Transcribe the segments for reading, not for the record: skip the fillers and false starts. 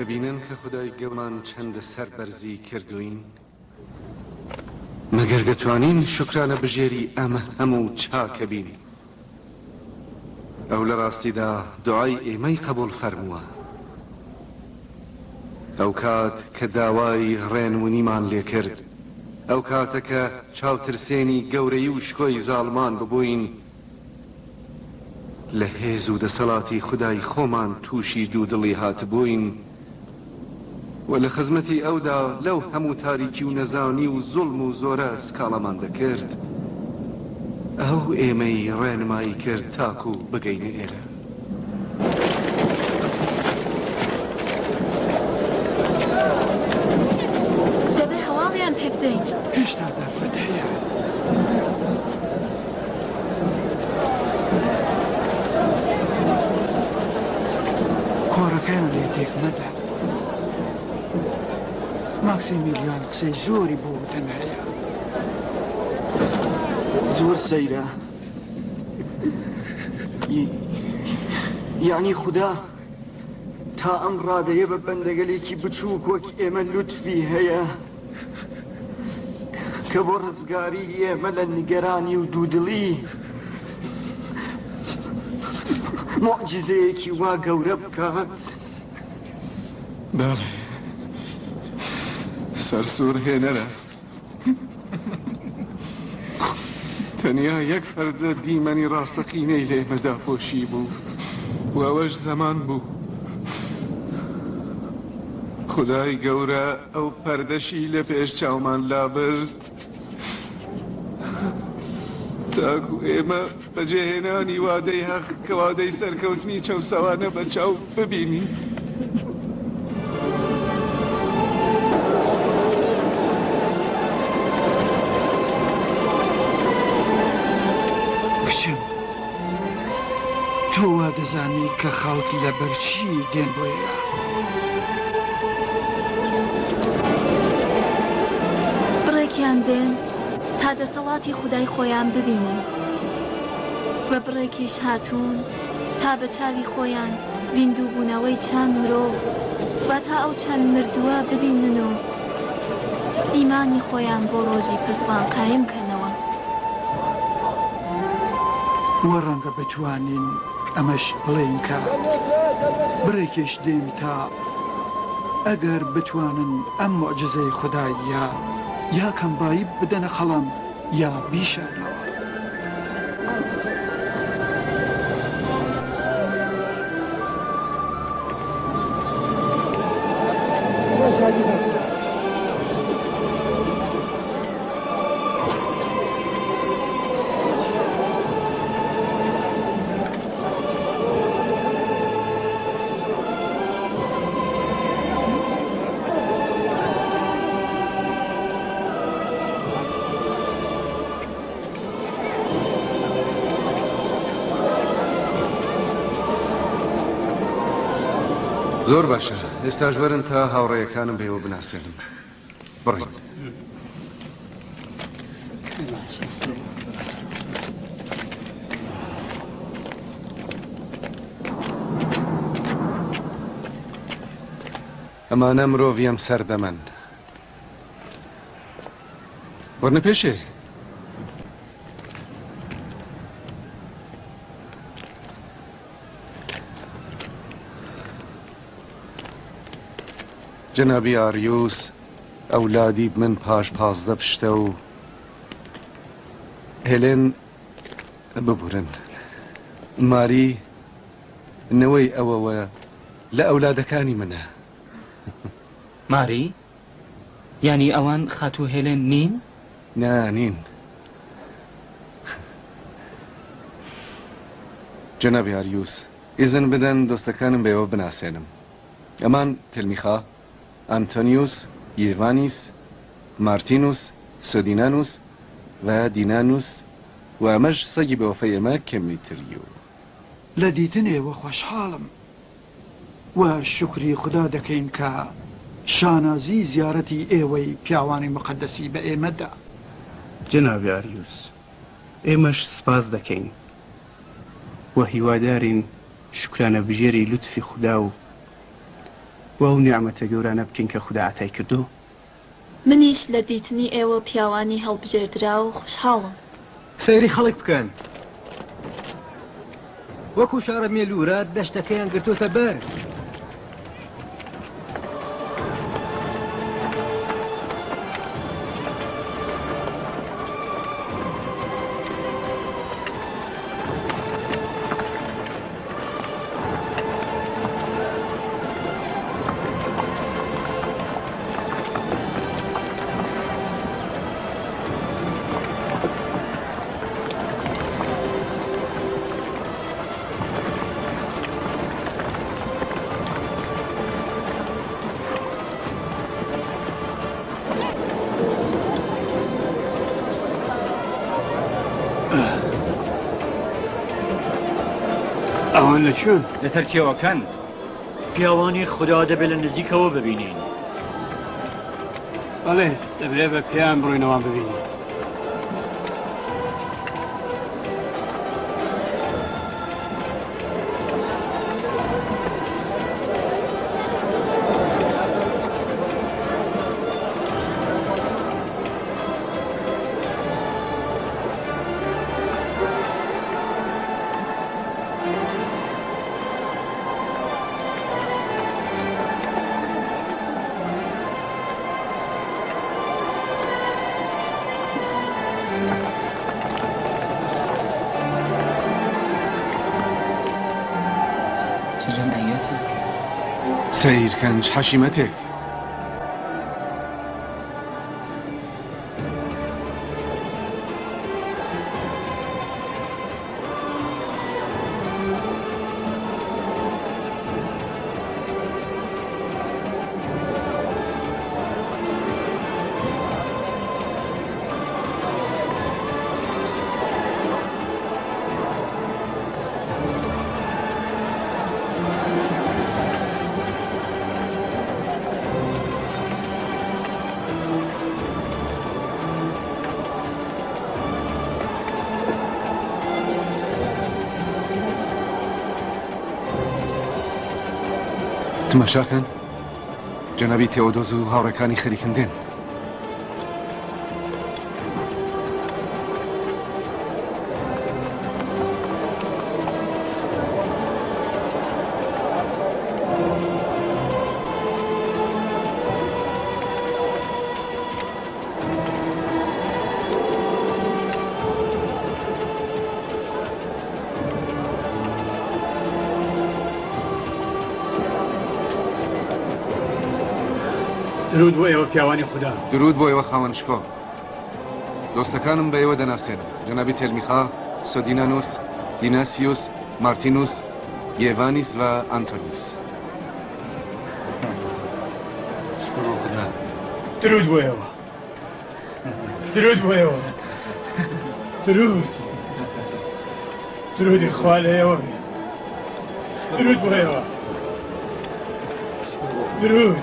دەبینن کە خودای گەڵمان چەندە سەربەرزی کردوین مەگەر دەتوانین شکرانە بژێری ئەمە هەموو چاکە بین ئەو لە ڕاستیدا دوعای ئێمەی قبول فەرمووە ئەو کات کە داوای ڕێنمونیمان لێ کرد ئەو کاتەکە چاوترسێنی گەورەی و شکۆی زاڵمان ببووین لە هێز و دەسەڵاتی خودای خۆمان تووشی دوودڵی هاتبووین و لە خزمەتی ئەودا لەو هەموو تاریکی و نەزانی و زوڵم و زۆرە سکاڵەمان دەکرد ئەو ئێمەی ڕێنمایی کرد تاکو بگەینە ئێرە دەبێ هەواڵیان پێ بدەین هێشتا دەرفەت هەیە کۆڕەکەیان لێ تێک نەدا ماکسیمیلیان قسەی زۆری بۆ وتن هەیە زۆر سەیرە یعنی خوددا تا ئەم ڕادەیە بە بەندەگەلێکی بچووک وەک ئێمە لوتفی هەیە کە بۆ ڕزگاری ئێمە لە نیگەرانی و دوودڵی مۆعجزەیەکی وا گەورە بکات بەڵێ سەرسوور هێنەرە تەنیا یەک فەردە دیمەنی ڕاستەقینەی لە ئێمەدا پۆشی بوو و ئەوەش زەمان بوو خودای گەورە ئەو پەردەشی لە پێش چاومان لابرد تاکو ئێمە بەجێهێنانی وادەی هەق کە وادەی سەرکەوتنی چەوسەوانە بە چاو ببینی کچم تۆ وا دەزانی کە خەڵک لە بەرچی دێن بۆ ئێرە بڕێکیان دێن تا دەسەڵاتی خودای خۆیان ببینن بە بڕێکیش هاتوون تا بە چاوی خۆیان زیندوو بوونەوەی چەند مرۆڤ با تا ئەو چەند مردووە ببینن و ئیمانی خۆیان بۆ ڕۆژی پەسڵان قایم کەنەوە وە ڕەنگە بتوانین ئەمەش بڵێین کە بڕێکیش دێن تا ئەگەر بتوانن ئەم مۆعجزەی خودایە یا کەمبایی بدەنە خەڵم یا بیشانەوە زۆر باشە ئێستاش وەرن تا هاوڕێیەکانم بێەوە بناسێنم بڕین ئەمانە مرۆڤیم سەردەمەن وەرنە پێشێ جنابی ئاریوس ئەولادی من پاش 15 پشتە و هێلێن ببورن ماری نەوەی ئەوەوە لە ئەولادەکانی منە ماری؟ یعنی ئەوان خاتوو هێلێن نین؟ نین جنابی ئاریوس ئیزن بدەن دۆستەکانم بێەوە بناسێنم ئەمان تلمیخا ئەنتۆنیوس یێڤانیس مارتینوس سۆدینانوس و دینانوس و ئەمەش سەگی بەوەفەی ئێمە کەمیتریو لە دیتنێوە خۆشحاڵم و شکری خوددا دەکەین کە شانازی زیارەتی ئێوەی پیاوانی مقدسی بە ئێمەدا جنابی ئاریوس ئێمەش سپاس دەکەین و هیوادارین شکرانە بژێری لوتفی خوددا و و نیعمەتە گەورانە بکەین کە خوددا عەتای کردو. منیش لە دیتنی ئێوە پیاوانی هەڵبژێردرا و خوشحاڵم. سەیری خەڵک بکەن وەکو شارە مێلوورە دەشتەکەیان گرتوتە بەر. ئەوان لە چۆن؟ لەسەر کێوەکەن پیاوانی خوددا دەبێت لە نزیکەوە ببینین. بەڵێ دەبێت بە پێیان بڕۆینەوە ببینین. سەیرکەنج حەشیمەتێک. تماشاکەن جەنابی تێودۆز و هاوڕێکانی خەریکن دێن. درود بۆ ئێوە پیاوانی خوددا. درود بۆ ئێوە خاوەنشکۆ. دۆستەکانم بە ئێوە دەناسێنم. جەنابی تێلمیخا، سۆدینانوس، دیناسیوس، مارتینوس، یێڤانیس و ئانتۆنیوس. درود بۆ ئێوە. درود بۆ ئێوە. درود. درودی خوا لە ئێوە بێ. درود بۆ ئێوە. درود.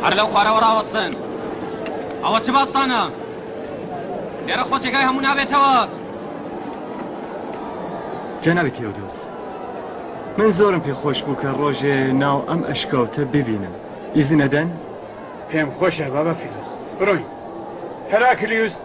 هەر لەو خوارەوە ڕاوەستن. ئەوە چ باستانە؟ لێرە خۆچێکای هەموو نابێتەوە. جەنابی تێودۆس، من زۆرم پێخۆش بوو کە ڕۆژێ ناو ئەم ئەشکەوتە ببینم. ئیزن ئەدەن؟ پێم خۆشە بابە فیلۆس. بڕۆین. هەراکلیوس.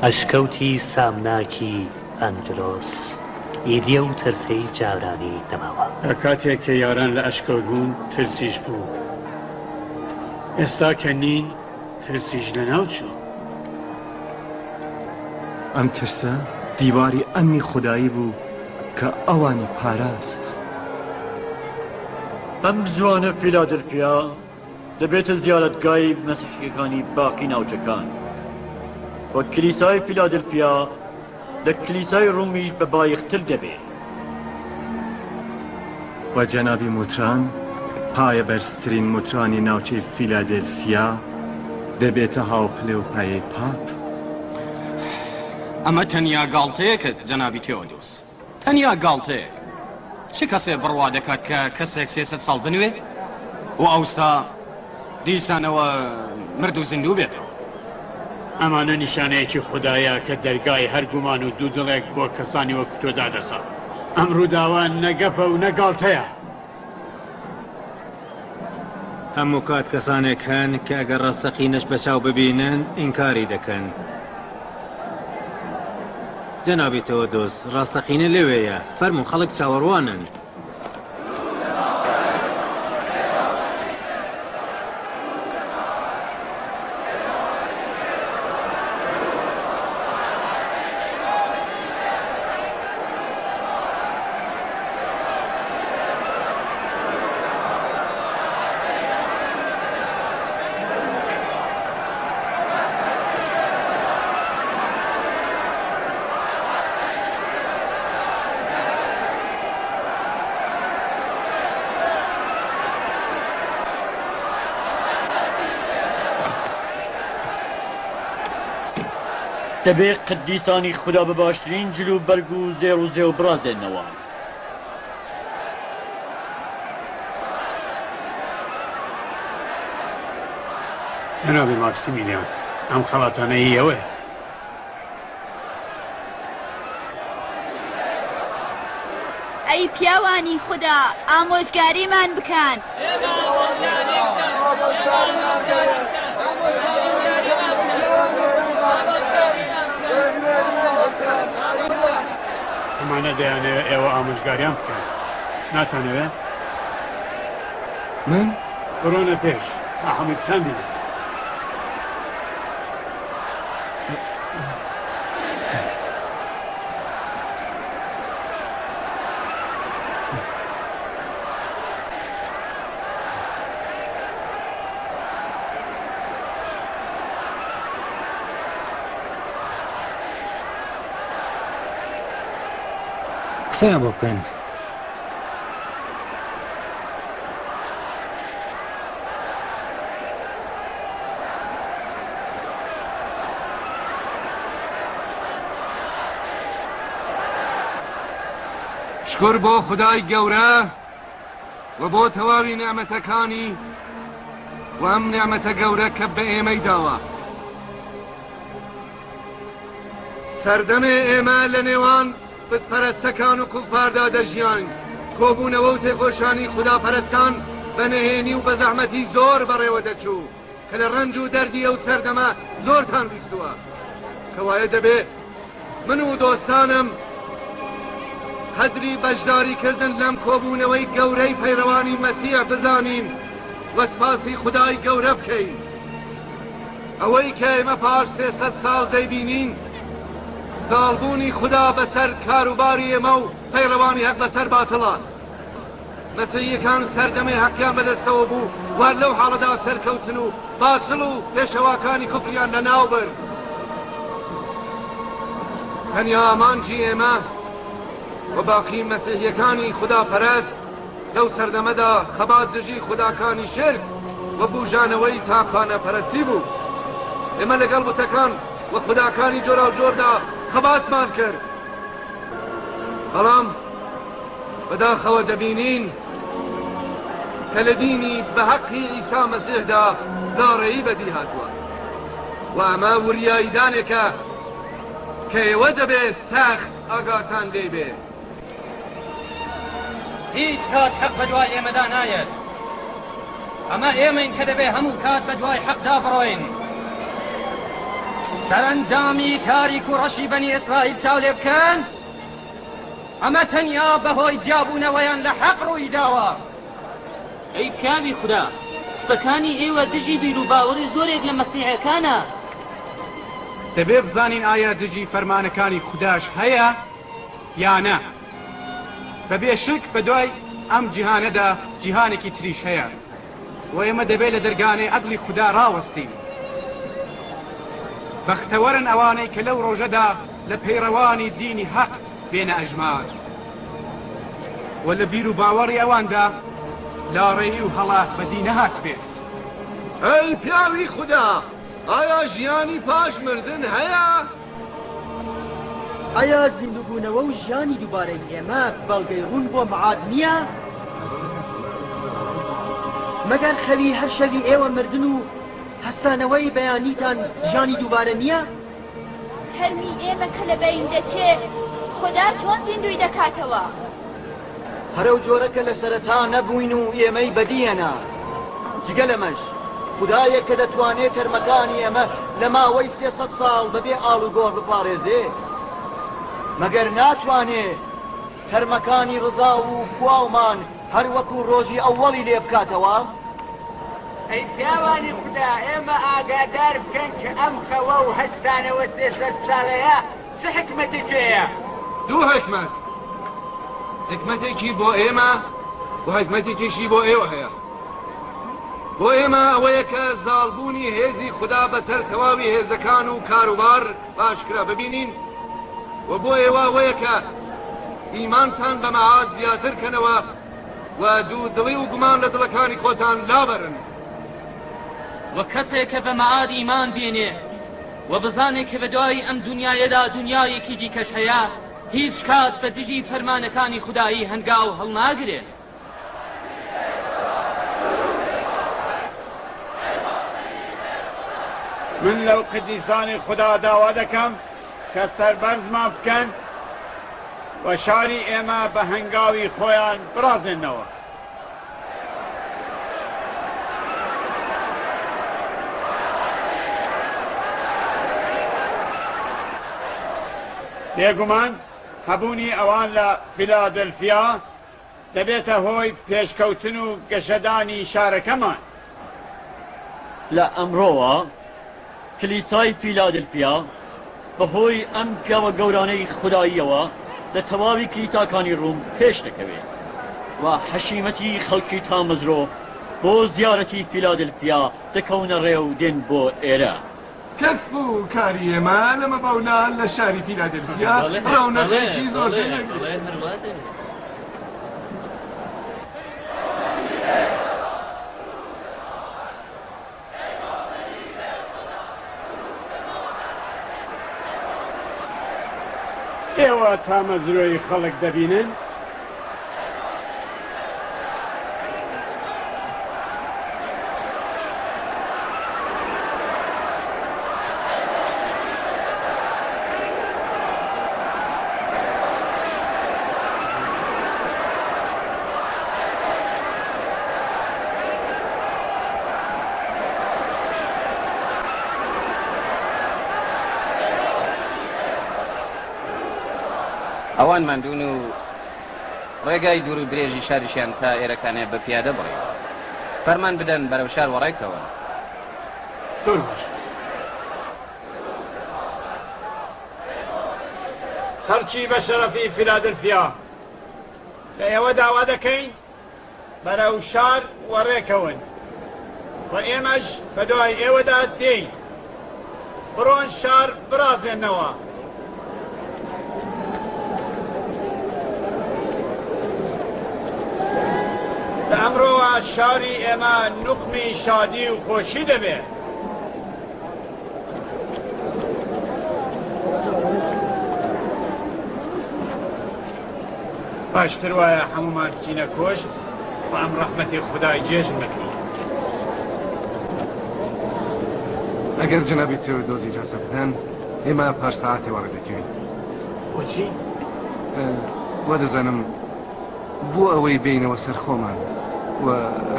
ئەشکەوتی سامناکی ئەنجلۆس ئیدیە و ترسەی جاورانی دەماوە. کاتێک کە یاران لە ئەشکەوت بوون ترسیش بوو. ئێستا کە نین ترسیش لە ناو چوو. ئەم ترسە دیواری ئەمنی خودایی بوو کە ئەوانی پاراست. ئەم زوانە فیلادلفیا دەبێتە زیارەتگای مەسیحیەکانی باقی ناوچەکان وە کلیسای فیلادلفیا لە کلیسای ڕومیش بە بایەختر دەبێت. و جەنابی موتران پایە بەرزترین موترانی ناوچەی فیلادلفیا دەبێتە هاوپلێ و پایەی پاپ. ئەمە تەنیا گاڵتەیەکت جەنابی تێۆدۆس، تەنیا گاڵتەیەک. چ کەسێ بڕوا دەکات کە کەسێک 300 ساڵ بنوێ و ئەوستا دیسانەوە مرد و زیندوو بێتەوە؟ ئەمانە نیشانەیەکی خوددایە کە دەرگای هەرگومان و دوو دڵێک بۆ کەسانی وەک تۆ دادەخات. ئەم ڕووداوە نەگەپە و نەگاڵتەیە. هەموو کات کەسانێک هەن کە ئەگەر ڕاستەقینەش بەچاو ببینن ئینکاری دەکەن. جەنابی تەوەدۆس ڕاستەقینە لەوەیە، فەرموو خەڵک چاوەڕوانن. دەبێت قدیسانی خوددا بە باشترین جلو بەرگ و زێر و زێو برازێنەوە. جەنابی ماکسیمیلیان، ئەم خەڵاتانەی ئەوەیە. ئەی پیاوانی خوددا ئامۆژگاریمان بکەن. ئەمانە دەیانەوێت ئێوە ئامۆژگاریان بکەن. ناتانەوێت؟ من؟ بڕۆنە پێش تا هەمووتان بینێت. قسەیان بۆ بکەن. شکر بۆ خودای گەورە و بۆ تەواوی نعمەتەکانی و ئەم نعمەتە گەورە کە بە ئێمەی داوە. سەردەمێ ئێمە لە نێوان بتپەرستەکان و کوفاردا دەژیان. کۆبوونەوە و تێکۆشانی خوداپەرستان بە نەهێنی و بە زەحمەتی زۆر بەڕێوە دەچوو کە لە ڕەنج و دەردی ئەو سەردەمە زۆرتان بیستووە. کەوایە دەبێت من و دۆستانم قەدری بەشداریکردن لەم کۆبوونەوەی گەورەی پەیڕەوانی مەسیح بزانین و سپاسی خودای گەورە بکەین. ئەوەی کە ئێمە پاش 300 ساڵ دەیبینین زاڵبوونی خوددا بەسەر کاروباری ئێمە و پەیڕەوانی هەق بەسەر باتڵان. مەسیحیەکان سەردەمەی حەقیان بەدەستەوە بوو وار لەو حاڵەدا سەرکەوتن و باتڵ و پێشەواکانی کوفریان لەناو برد. تەنیا ئامانجی ئێمە و باقی مەسیحیەکانی خوداپەرست لەو سەردەمەدا خەبات دژی خوداکانی شرک و بوژانەوەی تاقانە پەرستی بوو. ئێمە لەگەڵ بتەکان و خوداکانی جۆرا و جۆردا خەباتمان کرد. بەڵام بەداخەوە دەبینین کە لە دینی بە حەقی ئیسا مەسیحدا داڕێیی بەدی هاتووە و ئەمە وریاییدانێکە کە ئێوە دەبێت سەخت ئاگاتان لێ بێت. هیچ کات حەق بە دوای ئێمەدا نایەت. ئەمە ئێمەین کە دەبێ هەموو کات بە دوای حەقدا بڕۆین. سەرنجامی تاریک و ڕەشی بەنی ئیسرائیل چاو لێ بکەن. ئەمە تەنیا بەهۆی جیابوونەوەیان لە حەق ڕووی داوە. ئەی پیاوی خوددا، قسەکانی ئێوە دژی بیر و باوەڕی زۆرێک لە مەسیحەکانە. دەبێ بزانین ئایا دژی فەرمانەکانی خودداش هەیە یانە بەبێ شک بە دوای ئەم جیهانەدا جیهانێکی تریش هەیە و ئێمە دەبێت لە دەرگانەی عەدڵی خوددا ڕاوەستین بەختەوەرن ئەوانەی کە لەو ڕۆژەدا لە پەیڕەوانی دینی حەق بێنە ئەژمار و لە بیر و باوەڕی ئەواندا لاڕێی و هەڵات بەدی نەهات بێت ئەی پیاوی خوددا ئایا ژیانی پاش مردن هەیە؟ ئایا زیندووبوونەوە و ژیانی دووبارەی ئێمە بەڵگەی ڕوون بۆ مەعاد نییە؟ مەگەر خەوی هەر شەوی ئێوە مردن و هەستانەوەی بەیانیتان ژیانی دووبارە نییە؟ هەرمی ئێمە کە لە بەین دەچێت خوددا چۆن زیندوی دەکاتەوە؟ هەرەو جۆرەکە لە سەرەتا نەبووین و ئێمەی بەدیەنا جگە لەمەش خوددایەک کە دەتوانێت تەرمەکانی ئێمە لە ماوەی 300 ساڵ بەبێ ئاڵ و گۆڕ بپارێزێ مەگەر ناتوانێت تەرمەکانی ڕزا و کواومان هەر وەکو ڕۆژی ئەوەڵی لێ بکاتەوە؟ ئەی پیاوانی خوددا ئێمە ئاگادار بکەن کە ئەم خەوە و هەستانەوە 300 ساڵەیە چه حکمەتێکەیە؟ دوو حکمت حکمتێکی بۆ ئێمە و حکمتێکیشی بۆ ئێوە هەیە بۆ ئێمە ئەوەیە کە زاڵبوونی هێزی خوددا بەسەر تەواوی هێزەکان و کاروبار باشکرا ببینین و بۆ ئێوە ئەوەیە کە ئیمانتان بە مەعاد زیاترکەنەوە و دوو دڵی و گومان لە دڵەکانی خۆتان لابەرن و کەسێک کە بە مەعاد ئیمان بێنێ و بزانێت کە بە دوای ئەم دنیایەدا دنیایەکی دیکەش هەیە هیچ کات بە دژی فەرمانەکانی خودایی هەنگاو هەڵناگرێت من لەو قدیسانی خوددا داوا دەکەم کە سەربەرزمان بکەن و شاری ئێمە بە هەنگاوی خۆیان برازێنەوە بێگومان هەبوونی ئەوان لە فیلادلفیا دەبێتە هۆی پێشکەوتن و گەشەدانی شارەکەمان لە ئەمڕۆوە کلیسای فیلادلفیا بەهۆی ئەم پیاوە گەورانەی خوداییەوە لە تەواوی کلیساکانی ڕووم پێش دەکەوێت و حەشیمەتی خەڵکی تامەزرۆ بۆ زیارەتی فیلادلفیا دەکەونە ڕێ و دێن بۆ ئێرە کەس بوو کاری ئێمە لەمە باولان لە شاری فیلادلفیا ڕەونەقێکی زۆرتر ئێوە تامەزرۆی خەڵک دەبینن؟ ئەوان ماندوون و ڕێگای دوور و درێژی شاریشیان تا ئێرەکانێ بە پیادە بڕێ فەرمان بدەن بەرەو شار وەڕێکەوە زۆر باش خەڵکی بە شەرەفی فیلادلفیا لە ئێوە داوا دەکەین بەرەو شار وەڕێکەون و ئێمەش بە دوای ئێوەدا دێین بڕۆن شار برازێنەوە لە ئەمڕۆوە شاری ئێمە نوقمی شادی و خۆشی دەبێت باشتر وایە هەمومان بچینە کۆشت و ئەم ڕەحمەتی خودای جێژن بکەین ئەگەر جەنابی تێودۆز ئیجازە بدەن ئێمە پاش سەعاتێ وەڕێ دەکەوین بۆچی؟ وا دەزانم بۆ ئەوەی بینەوە سەر خۆمان و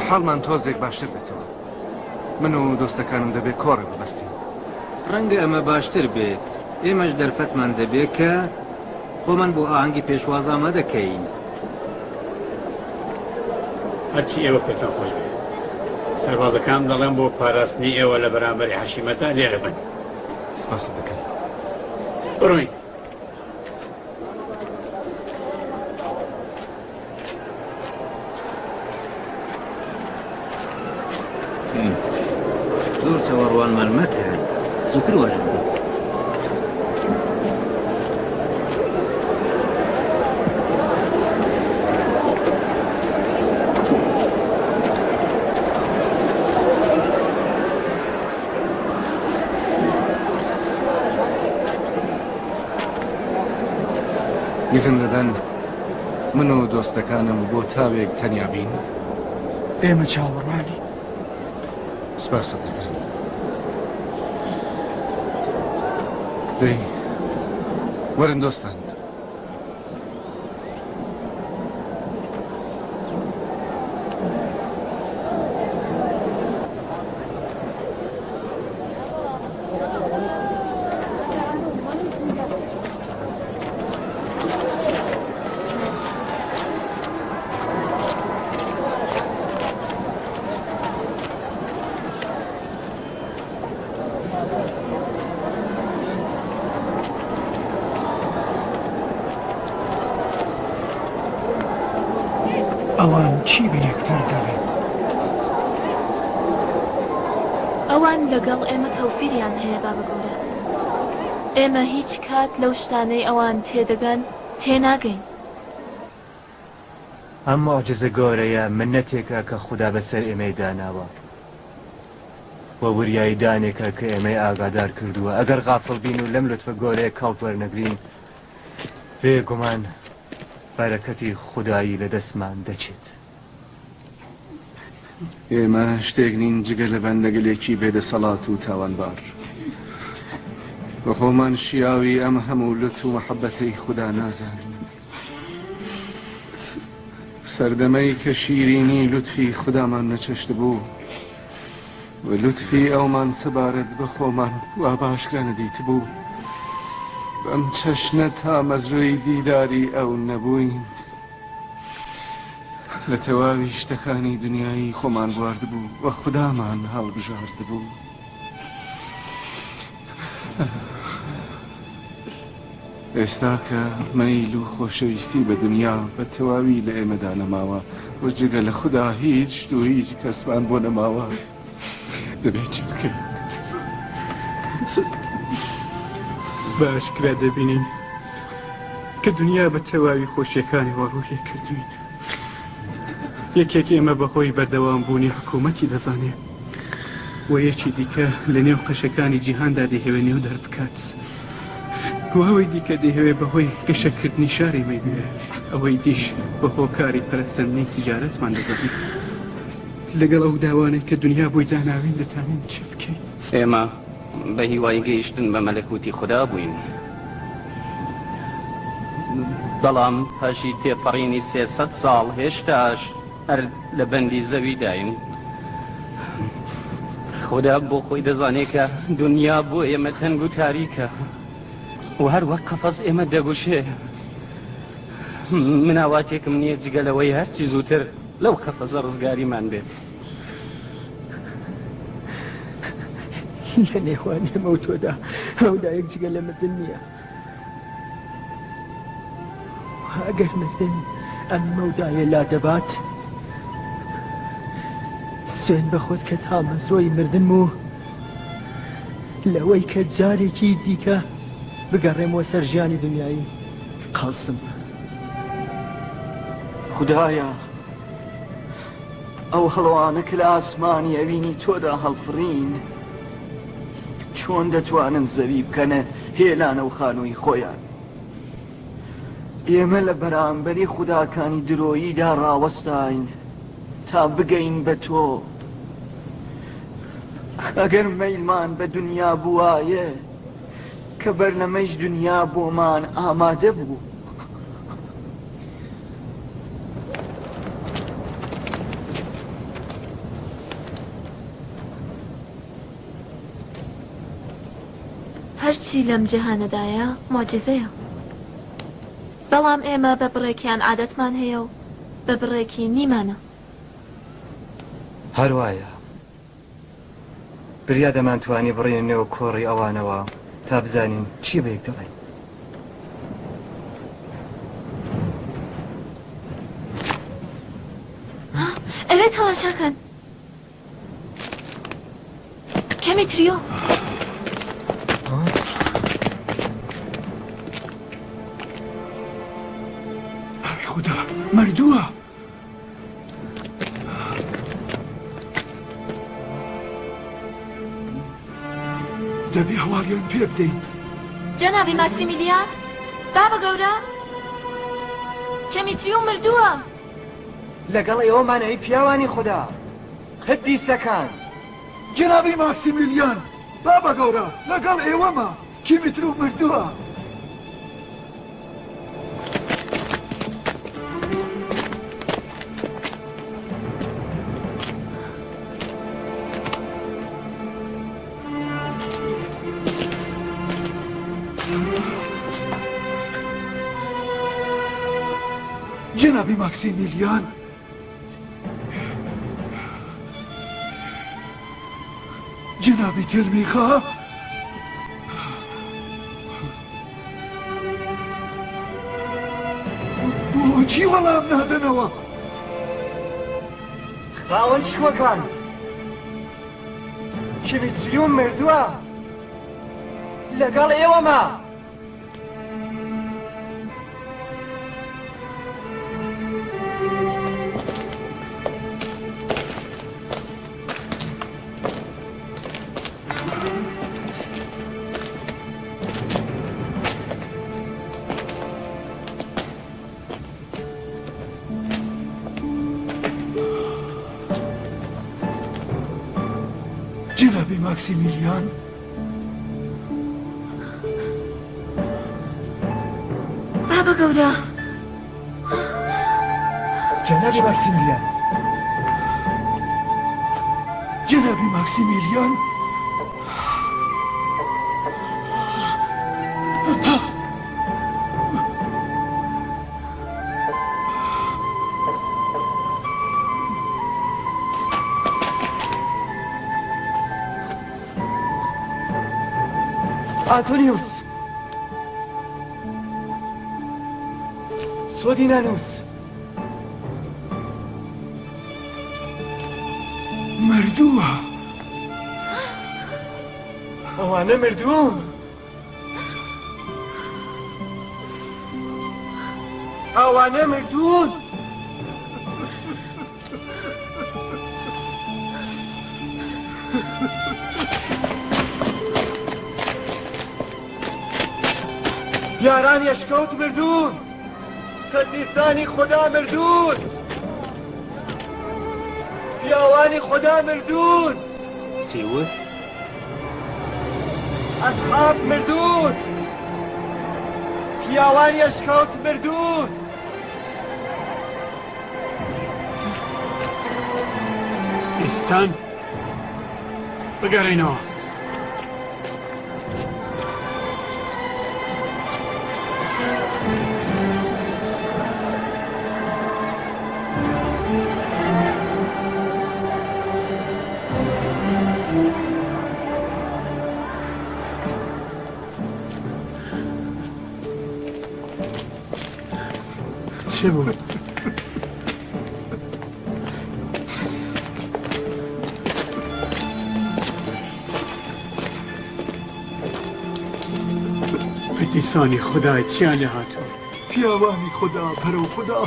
حاڵمان تۆزێک باشتر بێتەوە من و دۆستەکانم دەبێت کۆڕێ ببەستین ڕەنگە ئەمە باشتر بێت ئێمەش دەرفەتمان دەبێت کە خۆمان بۆ ئاهەنگی پێشواز ئامادە دەکەین هەرچی ئێوە پێتان خۆش بێت سەربازەکان دەڵێن بۆ پاراستنی ئێوە لە بەرامبەری حەشیمەتە لێرە بن سپاس دەکەم بڕۆین. زۆر چاوەڕوانمان مەکە، زووتر وەرە. ئیزن دەدەن من و دۆستەکانم بۆ تاوێک تەنیا بین؟ ئێمە چاوەڕوانی. سپاسە دەکەن. دەی وەرن دۆستان. ئەوان چی بەیەکتر دەبێت؟ ئەوان لەگەڵ ئێمە تەوفیریان هەیە بابە گەورە. ئێمە هیچ کات لەو شتانەی ئەوان تێدەگەن تێناگەین. ئەم مۆعجزە گەورەیە منەتێکە کە خوددا بەسەر ئێمەی داناوە وە وریایی دانێکە کە ئێمەی ئاگادار کردووە. ئەگەر غافڵ بین و لەم لوتفە گۆرەیە کەڵت وەرنەگرین بێگومان بەرەکەتی خودایی لە دەستمان دەچێت. ئێمە شتێک نین جگە لە بەندەگەلێکی بێدەسەڵات و تاوانبار. بە خۆمان شیاوی ئەم هەموو لوت و مەحەبەتەی خوددا نازانین. سەردەمەی کە شیرینی لوتفی خودامان نەچەشت بوو و لوتفی ئەومان سەبارەت بە خۆمان وا باشکرا نەدیت بوو. بەم چەشنە تا مەزروی دیداری ئەو نەبووین. لە تەواوی شتەکانی دنیای خۆمان بواردبوو وە خودامان هەڵبژاردبوو. ئێستا کە مەیل و خۆشەویستی بە دنیا بە تەواوی لە ئێمەدا نەماوە و جگە لە خوددا هیچ شت و هیچ کەسمان بۆ نەماوە دەبێت چی بکەین؟ باشکرا دەبینین کە دنیا بە تەواوی خۆشیەکانی وەڕوحی کردوین. یەکێک ئێمە بەهۆی بەردەوام بوونی حکوومەتی دەزانێت و یەکی دیکە لە نێو قەشەکانی جیهاندا دەیهەوێ نێو دەربکات. ئەوەی دیکە دەیهەوێ بەهۆی گەشەکردنی شاری مەیبوێ. ئەوەی دیش بە هۆکاری پەرەسەندنی تیجارەتمان دەزانێت. لەگەڵ ئەو داوانێک کە دنیا بۆی داناوین دەتانین چی بکەین؟ ئێمە بە هیوای گەیشتن بە مەلەکوتی خوددا بووین. بەڵام پاشی تێپەڕینی 300 ساڵ هێشتاش هەر لە بەندی زەوی داین. خوددا بۆ خۆی دەزانێت کە دنیا بۆ ئێمە تەنگ و تاریکە و هەر وەک قەفەس ئێمە دەگوشێ. مناواتێکم نییە جگەلەوەی هەرچی زووتر لەو قەفەسە ڕزگاریمان بێت. لە نێوان ئێمە و تۆدا هەودایەک جگە لە مردن نییە. ئەگەر مردن ئەم مەودایە لا دەبات سوێن بەخۆت کە تا مەزرۆی مردن و لەوەی کە جارێکی دیکە بگەڕێمەوە سەر ژیانی دنیایی. قاسم خودایە ئەو هەڵوانە کە لە ئاسمانی ئەوینی تۆدا هەڵفڕین چۆن دەتوانن زەوی بکەنە هێلانە و خانووی خۆیان. ئێمە لە بەرامبەری خوداکانی درۆییدا ڕاوەستاین تا بگەین بە تۆ. ئەگەر مەیلمان بە دنیا بوایە کە بەرنەمەیش دنیا بۆمان ئامادە بوو. هەرچی لەم جیهانەدایە مۆجزەیە. بەڵام ئێمە بە بڕێکیان عادەتمان هەیە و بە بڕێکی نیمانە. هەروایە بریا دەمانتوانی بڕێنە نێو کۆڕی ئەوانەوە تا بزانین چی بەیەک دەڵێن. ئەوێ تەماشاکەن کەمی تریۆ خدا مردووە دەبێ هەواڵیان پێ بدەین جەنابی ماکسیمیلیان بابە گەورە کەمی تریۆ مردووە لەگەڵ ئێوەمانەی پیاوانی خوددا هەدی سەکان جنابی ماکسیمیلیان بابە گەورە لەگەڵ ئێوەمە کیمیترۆ مردووە جنابی ماکسیمیلیان جنابی تلمیخا بۆچی وەڵام نادەنەوە خاوەن چکۆکان کیمیتریۆ مردووە لەگەڵ ئێوەمە جنابی ماکسیمیلیان بابە گەورە جنابی ماکسیمیلیان جنابی ماکسیمیلیان ئانتۆنیوس سۆدینانوس مردووە ئەوانە مردوون ئەوانە مردوون یاران یشکەوت مردوون قەدیسانی خوددا مردوون پیاوانی خوددا مردوون چی وت؟ ئەسحاب مردوون پیاوانی یشکەوت مردوون ئێستان بگەڕێنەوە چه بود؟ قدیسانی خدای چیان هاتو پیاوانی خدا پەرۆ خدا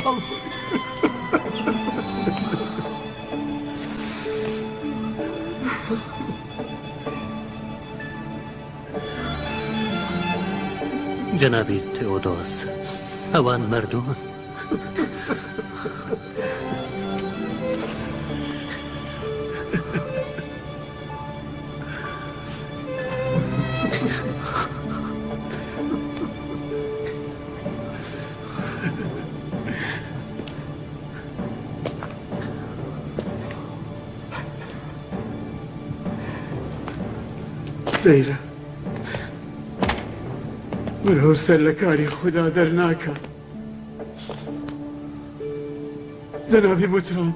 جنابی تئودۆس ئەوان مردوون سەیرە مرۆڤ سەر لە کاری خوددا دەرناکە جەنابی مترۆن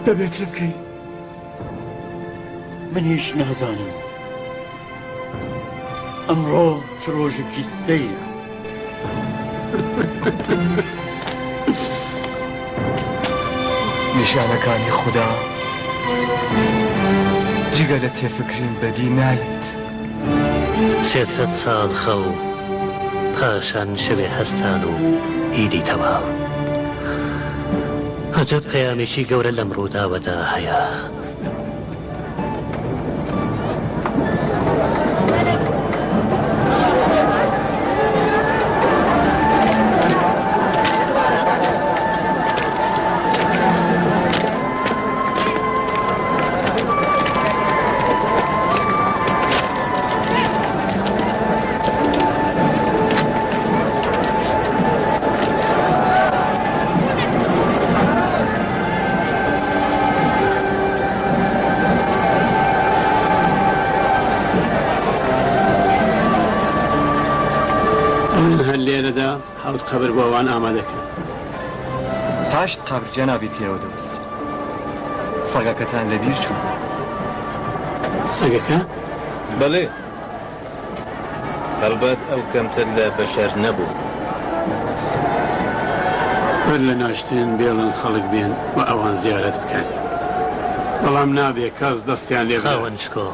دەبێت چ بکەین منیش نازانم ئەمڕۆ چ ڕۆژێکی سەیرە نیشانەکانی خوددا جگە لە تێفکرین بەدی نایێت. 300 ساڵ خەو پاشان شەوێ هەستان و ئیدی تەواو. عەجەب پەیامێکی گەورە لەم ڕووداوەدا هەیە. حوت قبر بۆوان ئامادەکەن. هاشت قبر جەنابی تێودۆس. سەگەکەتان لەبیر چوو؟ سەگەکە؟ بەڵێ. هەڵبەت ئەو کەمتر لە بەشەر نەبوو. هەر لە ناشتێن بێڵن خەڵک بێن و ئەوان زیارەت بکەن. بەڵام نابێ کەس دەستیان لێ خاوەنشکۆ.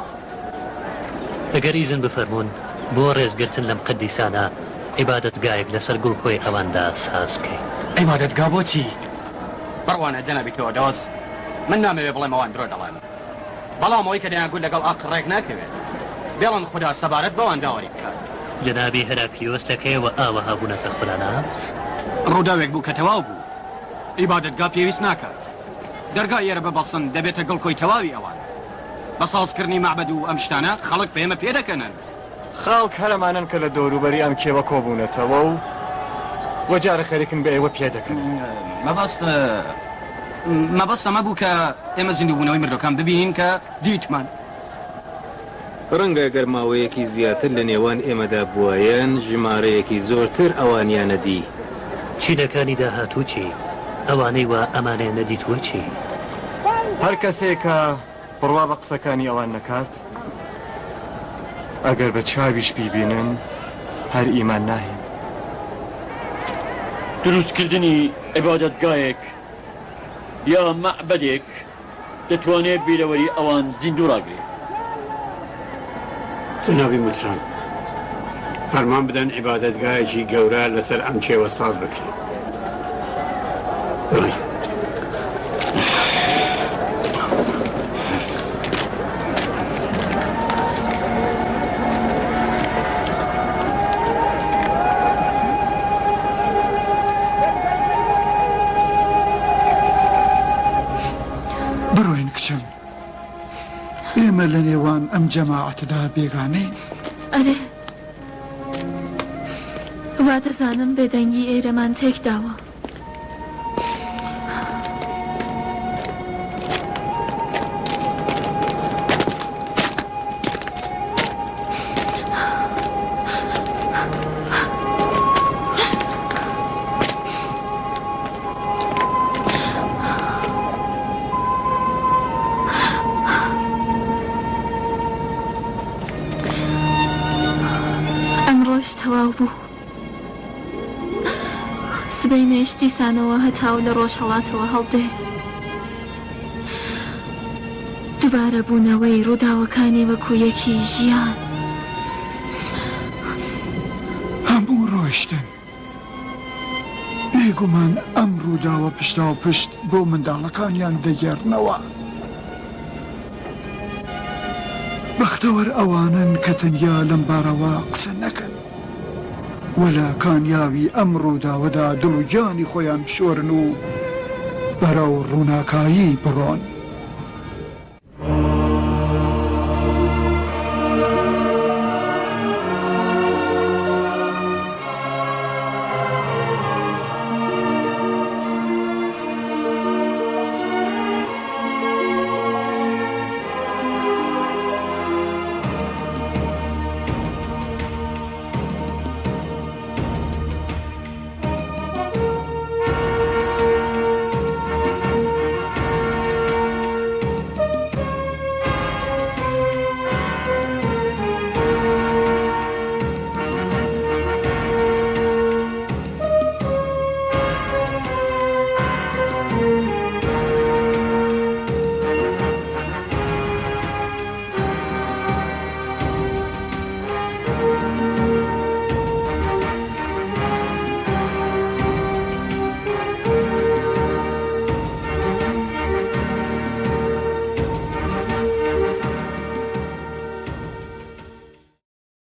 ئەگەر ئیزن بفەرمونون بۆ ڕێزگرتن لەم قەدیسانە عیبادەتگایەک لەسەر گوڵکۆی ئەواندا ساز بکەین. عیبادەتگا بۆچی؟ بڕوانە جەنابی تێودۆس، من نامەوێ بڵێم ئەوان درۆ دەڵێن. بەڵام ئەوەی کە دەیانگوت لەگەڵ ئاقڕێک ناکەوێت. بێڵن خوددا سەبارەت بەوان داوەری بکات. جەنابی هەراکلیۆس دەکەیەوە ئاوەها بوونەتە خولاناس؟ ڕووداوێک بوو کە تەواو بوو. عیبادەتگا پێویست ناکات. دەرگا ئێرە ببەسن دەبێتە گڵکۆی تەواوی ئەوان. بە سازکردنی مەعبەد و ئەم شتانە خەڵک پێمە پێ دەکەنن. خاڵک هەرەمانن کە لە دەوروبەری ئەم کێوە کۆبوونەتەوە و وەجارە خەریکن بە ئێوە پێ دەکەن. مەبەست ئەمە بوو کە ئێمە زیندووبوونەوەی مردەکان ببین کە دیتمان. ڕەنگە گەرماوەیەکی زیاتر لە نێوان ئێمەدا بووایەن ژمارەیەکی زۆرتر ئەوانیانەدی. چینەکانی داهاتوو چی؟ ئەوانەی وە ئەمانەیە نەدیتووە چی؟ هەر کەسێک کە بڕوا بە قسەکانی ئەوان نەکات ئەگەر بە چاویش بیبینن هەر ئیمان ناهێن. دروستکردنی عیبادەتگایەک یا مەعبەدێک دەتوانێت بیرەوەری ئەوان زیندوو ڕاگرێت. جەنابی متران، فەرمان بدەن عیبادەتگایەکی گەورە لەسەر ئەم کێوە ساز بکرێت. بڵێ. بڕۆین کچم، ئێمە لە نێوان ئەم جەماعەتدا بێگانەین. ئەرێ وا دەزانم بێدەنگی ئێرەمان تێکداوە. تەواو بوو. سبەی نوێش دیسانەوە هەتاو لە ڕۆژ هەڵاتەوە هەڵدێ. دووبارە بوونەوەی ڕووداوەکانی وەکو یەکی ژیان. هەموو ڕۆیشتن. بێگومان ئەم ڕووداوە پشتا و پشت بۆ منداڵەکانیان دەگێڕنەوە. بەختەوەر ئەوانن کە تەنیا لەم بارەوە قسە نەکەن وەلا کامیاوی ئەم ڕووداوەدا دڵ و گیانی خۆیان بشۆرن و بەرەو ڕووناکایی بڕۆن.